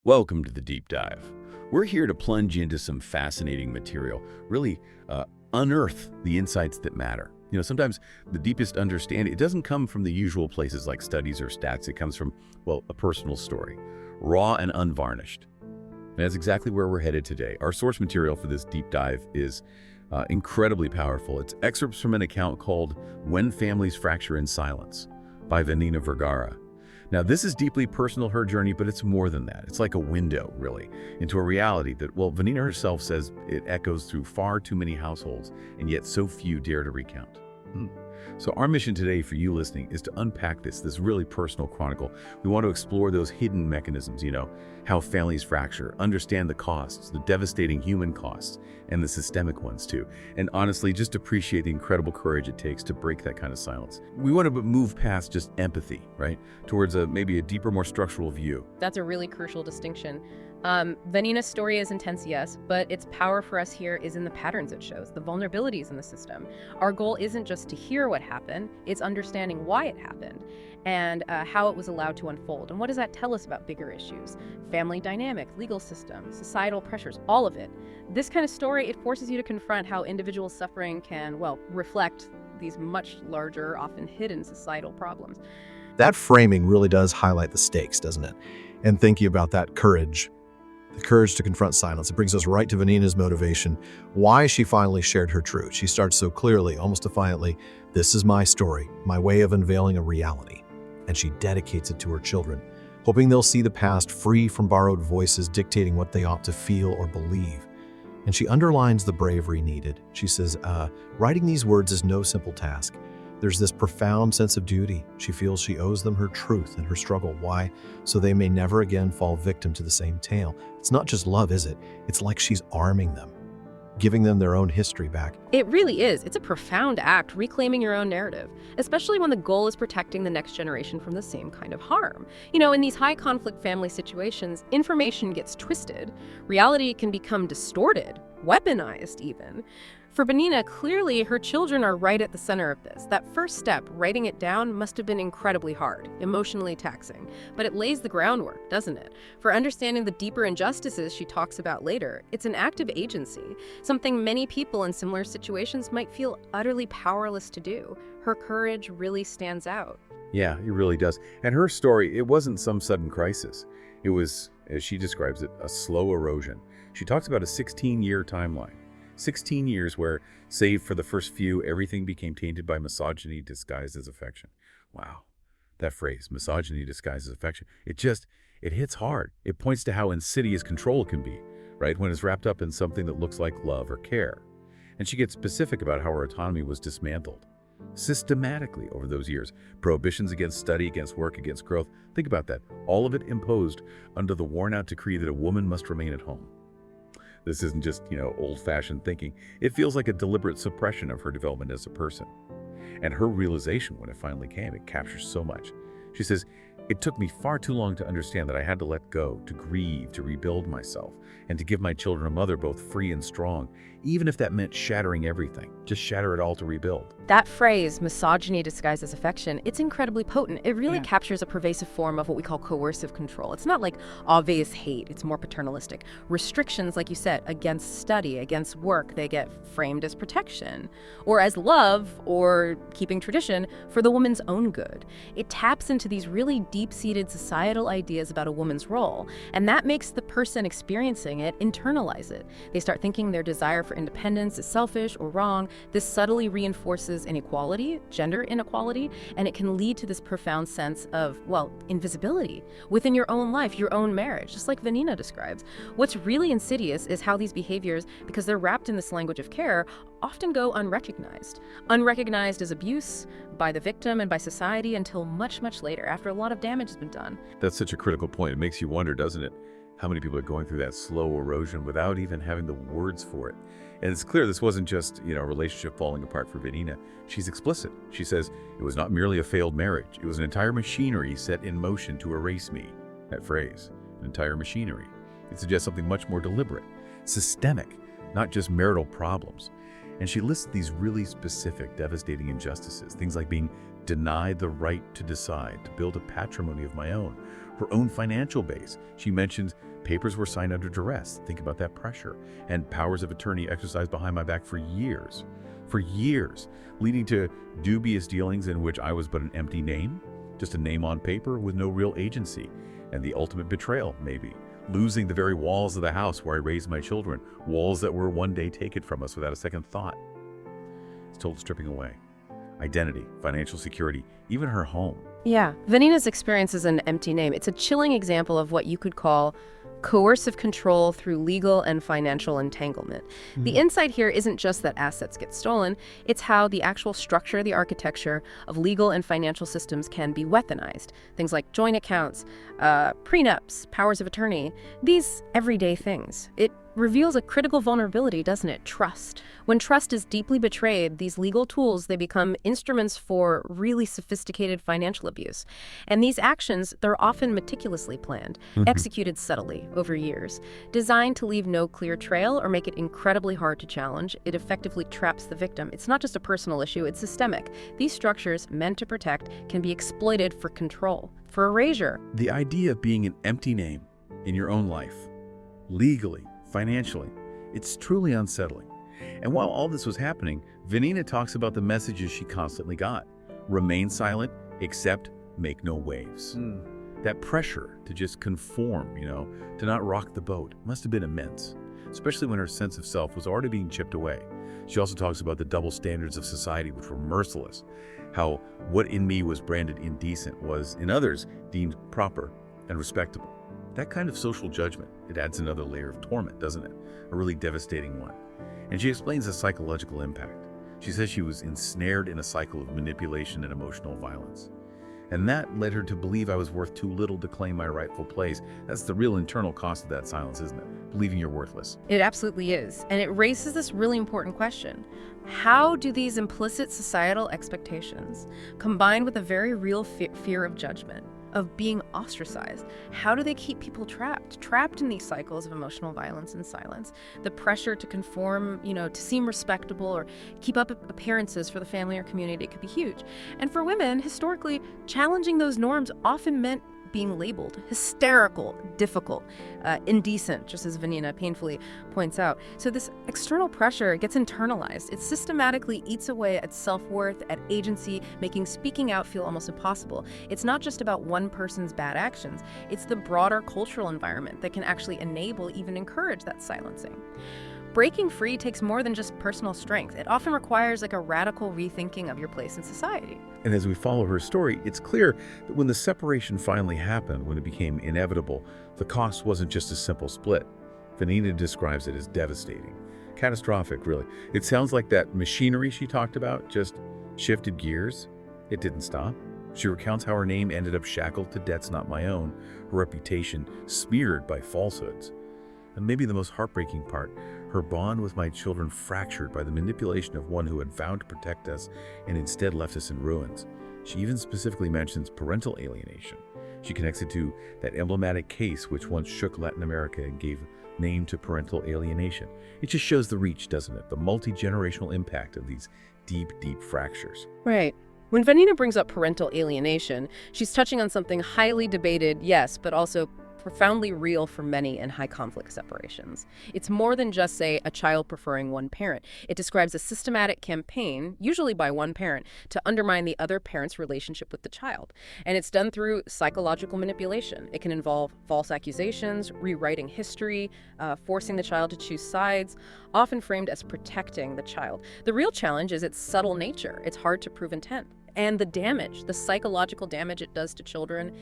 Welcome to the Deep Dive. We're here to plunge into some fascinating material, really unearth the insights that matter. Sometimes the deepest understanding, it doesn't come from the usual places like studies or stats. It comes from, well, a personal story, raw and unvarnished. And that's exactly where we're headed today. Our source material for this deep dive is incredibly powerful. It's excerpts from an account called When Families Fracture in Silence by Vanina Vergara. Now, this is deeply personal, her journey, but it's more than that. It's like a window, really, into a reality that, well, Vanina herself says it echoes through far too many households, and yet so few dare to recount. So our mission today for you listening is to unpack this really personal chronicle. We want to explore those hidden mechanisms, how families fracture, understand the costs, the devastating human costs, and the systemic ones too. And honestly, just appreciate the incredible courage it takes to break that kind of silence. We want to move past just empathy, right, towards maybe a deeper, more structural view. That's a really crucial distinction. Vanina's story is intense, yes, but its power for us here is in the patterns it shows, the vulnerabilities in the system. Our goal isn't just to hear what happened, it's understanding why it happened and how it was allowed to unfold. And what does that tell us about bigger issues? Family dynamic, legal system, societal pressures, all of it. This kind of story, it forces you to confront how individual suffering can, well, reflect these much larger, often hidden societal problems. That framing really does highlight the stakes, doesn't it? And thinking about that courage, the courage to confront silence, it brings us right to Vanina's motivation, why she finally shared her truth. She starts so clearly, almost defiantly, "This is my story, my way of unveiling a reality." And she dedicates it to her children, hoping they'll see the past free from borrowed voices dictating what they ought to feel or believe. And she underlines the bravery needed. She says, writing these words is no simple task. There's this profound sense of duty. She feels she owes them her truth and her struggle. Why? So they may never again fall victim to the same tale. It's not just love, is it? It's like she's arming them, giving them their own history back. It really is. It's a profound act, reclaiming your own narrative, especially when the goal is protecting the next generation from the same kind of harm. In these high-conflict family situations, information gets twisted. Reality can become distorted, weaponized even. For Vanina, clearly her children are right at the center of this. That first step, writing it down, must have been incredibly hard, emotionally taxing. But it lays the groundwork, doesn't it? For understanding the deeper injustices she talks about later, it's an act of agency, something many people in similar situations might feel utterly powerless to do. Her courage really stands out. Yeah, it really does. And her story, it wasn't some sudden crisis. It was, as she describes it, a slow erosion. She talks about a 16-year timeline. 16 years where, save for the first few, everything became tainted by misogyny disguised as affection. Wow, that phrase, misogyny disguised as affection, it hits hard. It points to how insidious control can be, right, when it's wrapped up in something that looks like love or care. And she gets specific about how her autonomy was dismantled systematically over those years. Prohibitions against study, against work, against growth. Think about that. All of it imposed under the worn-out decree that a woman must remain at home. This isn't just, old-fashioned thinking. It feels like a deliberate suppression of her development as a person. And her realization, when it finally came, it captures so much. She says, "It took me far too long to understand that I had to let go, to grieve, to rebuild myself, and to give my children a mother both free and strong, even if that meant shattering everything. Just shatter it all to rebuild." That phrase, misogyny disguised as affection, it's incredibly potent. It really captures a pervasive form of what we call coercive control. It's not like obvious hate, it's more paternalistic. Restrictions, like you said, against study, against work, they get framed as protection, or as love, or keeping tradition for the woman's own good. It taps into these really deep-seated societal ideas about a woman's role, and that makes the person experiencing it internalize it. They start thinking their desire for independence is selfish or wrong. This subtly reinforces inequality, gender inequality, and it can lead to this profound sense of, well, invisibility within your own life, your own marriage, just like Vanina describes. What's really insidious is how these behaviors, because they're wrapped in this language of care, often go unrecognized. Unrecognized as abuse by the victim and by society until much, much later, after a lot of damage has been done. That's such a critical point. It makes you wonder, doesn't it, how many people are going through that slow erosion without even having the words for it. And it's clear this wasn't just, a relationship falling apart for Vanina. She's explicit. She says, "It was not merely a failed marriage. It was an entire machinery set in motion to erase me." That phrase, an entire machinery. It suggests something much more deliberate, systemic, not just marital problems. And she lists these really specific, devastating injustices, things like being denied the right to decide, to build a patrimony of my own, her own financial base. She mentions Papers were signed under duress. Think about that pressure. And powers of attorney exercised behind my back for years, leading to dubious dealings in which I was but an empty name, just a name on paper with no real agency. And the ultimate betrayal, maybe, losing the very walls of the house where I raised my children, walls that were one day taken from us without a second thought. It's total stripping away. Identity, financial security, even her home. Yeah, Vanina's experience is an empty name. It's a chilling example of what you could call coercive control through legal and financial entanglement. The insight here isn't just that assets get stolen, it's how the actual structure, the architecture of legal and financial systems can be weaponized. Things like joint accounts, prenups, powers of attorney, these everyday things. It reveals a critical vulnerability, doesn't it? Trust. When trust is deeply betrayed, these legal tools, they become instruments for really sophisticated financial abuse. And these actions, they're often meticulously planned, executed subtly over years. Designed to leave no clear trail or make it incredibly hard to challenge, it effectively traps the victim. It's not just a personal issue, it's systemic. These structures, meant to protect, can be exploited for control, for erasure. The idea of being an empty name in your own life, legally, financially, it's truly unsettling. And while all this was happening, Vanina talks about the messages she constantly got. Remain silent, accept, make no waves. That pressure to just conform, to not rock the boat, must have been immense, especially when her sense of self was already being chipped away. She also talks about the double standards of society, which were merciless, how what in me was branded indecent was, in others, deemed proper and respectable. That kind of social judgment, it adds another layer of torment, doesn't it? A really devastating one. And she explains the psychological impact. She says she was ensnared in a cycle of manipulation and emotional violence. And that led her to believe I was worth too little to claim my rightful place. That's the real internal cost of that silence, isn't it? Believing you're worthless. It absolutely is. And it raises this really important question. How do these implicit societal expectations, combined with a very real fear of judgment, of being ostracized, how do they keep people trapped in these cycles of emotional violence and silence? The pressure to conform, to seem respectable or keep up appearances for the family or community could be huge. And for women, historically, challenging those norms often meant being labeled hysterical, difficult, indecent, just as Vanina painfully points out. So this external pressure gets internalized. It systematically eats away at self-worth, at agency, making speaking out feel almost impossible. It's not just about one person's bad actions. It's the broader cultural environment that can actually enable, even encourage that silencing. Breaking free takes more than just personal strength. It often requires a radical rethinking of your place in society. And as we follow her story, it's clear that when the separation finally happened, when it became inevitable, the cost wasn't just a simple split. Vanina describes it as devastating, catastrophic, really. It sounds like that machinery she talked about just shifted gears. It didn't stop. She recounts how her name ended up shackled to debts not my own, her reputation smeared by falsehoods. And maybe the most heartbreaking part, her bond with my children fractured by the manipulation of one who had vowed to protect us and instead left us in ruins. She even specifically mentions parental alienation. She connects it to that emblematic case which once shook Latin America and gave name to parental alienation. It just shows the reach, doesn't it? The multi-generational impact of these deep, deep fractures. Right. When Vanina brings up parental alienation, she's touching on something highly debated, yes, but also profoundly real for many in high-conflict separations. It's more than just, say, a child preferring one parent. It describes a systematic campaign, usually by one parent, to undermine the other parent's relationship with the child. And it's done through psychological manipulation. It can involve false accusations, rewriting history, forcing the child to choose sides, often framed as protecting the child. The real challenge is its subtle nature. It's hard to prove intent. And the damage, the psychological damage it does to children,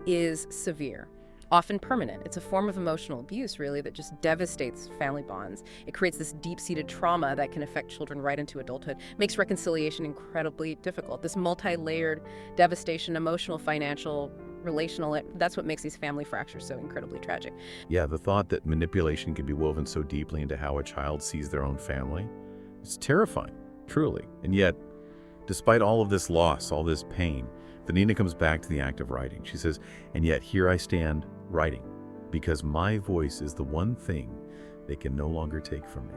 is severe. Often permanent. It's a form of emotional abuse, really, that just devastates family bonds. It creates this deep-seated trauma that can affect children right into adulthood, makes reconciliation incredibly difficult. This multi-layered devastation, emotional, financial, relational, that's what makes these family fractures so incredibly tragic. Yeah, the thought that manipulation can be woven so deeply into how a child sees their own family, it's terrifying, truly. And yet, despite all of this loss, all this pain, Vanina comes back to the act of writing. She says, and yet here I stand, writing, because my voice is the one thing they can no longer take from me.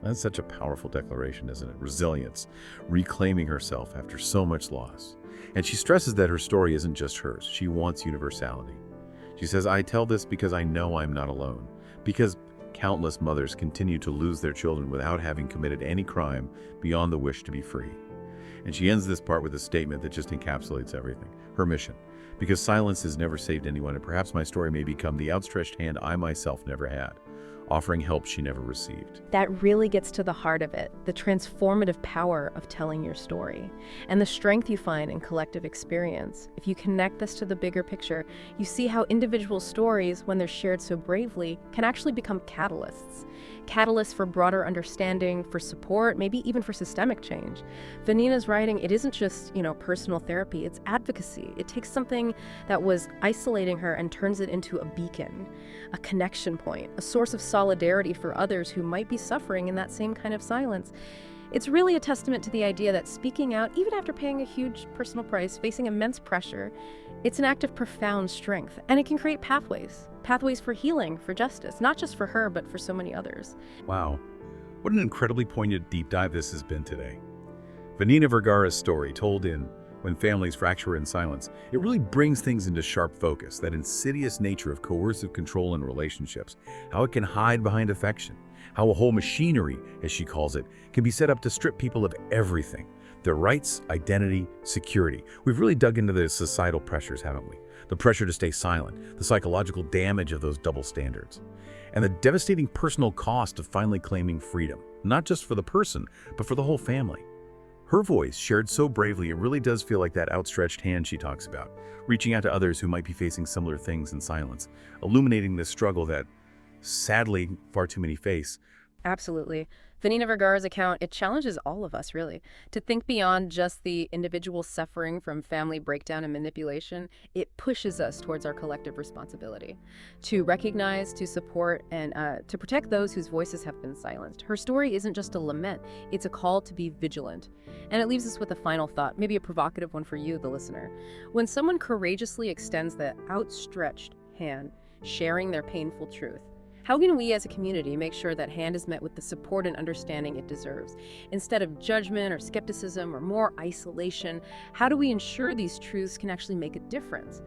That's such a powerful declaration, isn't it? Resilience, reclaiming herself after so much loss. And she stresses that her story isn't just hers. She wants universality. She says, "I tell this because I know I'm not alone, because countless mothers continue to lose their children without having committed any crime beyond the wish to be free." And she ends this part with a statement that just encapsulates everything. Her mission. Because silence has never saved anyone, and perhaps my story may become the outstretched hand I myself never had, offering help she never received. That really gets to the heart of it, the transformative power of telling your story, and the strength you find in collective experience. If you connect this to the bigger picture, you see how individual stories, when they're shared so bravely, can actually become catalysts. Catalysts for broader understanding, for support, maybe even for systemic change. Vanina's writing, it isn't just, personal therapy, it's advocacy. It takes something that was isolating her and turns it into a beacon, a connection point, a source of solidarity for others who might be suffering in that same kind of silence. It's really a testament to the idea that speaking out, even after paying a huge personal price, facing immense pressure, it's an act of profound strength, and it can create pathways for healing, for justice, not just for her, but for so many others. Wow, what an incredibly poignant deep dive this has been today. Vanina Vergara's story, told in When Families Fracture in Silence, it really brings things into sharp focus, that insidious nature of coercive control in relationships, how it can hide behind affection, how a whole machinery, as she calls it, can be set up to strip people of everything: their rights, identity, security. We've really dug into the societal pressures, haven't we? The pressure to stay silent, the psychological damage of those double standards, and the devastating personal cost of finally claiming freedom, not just for the person, but for the whole family. Her voice, shared so bravely, it really does feel like that outstretched hand she talks about, reaching out to others who might be facing similar things in silence, illuminating this struggle that, sadly, far too many face. Absolutely. Vanina Vergara's account, it challenges all of us, really, to think beyond just the individual suffering from family breakdown and manipulation. It pushes us towards our collective responsibility to recognize, to support, and to protect those whose voices have been silenced. Her story isn't just a lament, it's a call to be vigilant. And it leaves us with a final thought, maybe a provocative one for you, the listener. When someone courageously extends the outstretched hand, sharing their painful truth, how can we as a community make sure that hand is met with the support and understanding it deserves? Instead of judgment or skepticism or more isolation, how do we ensure these truths can actually make a difference?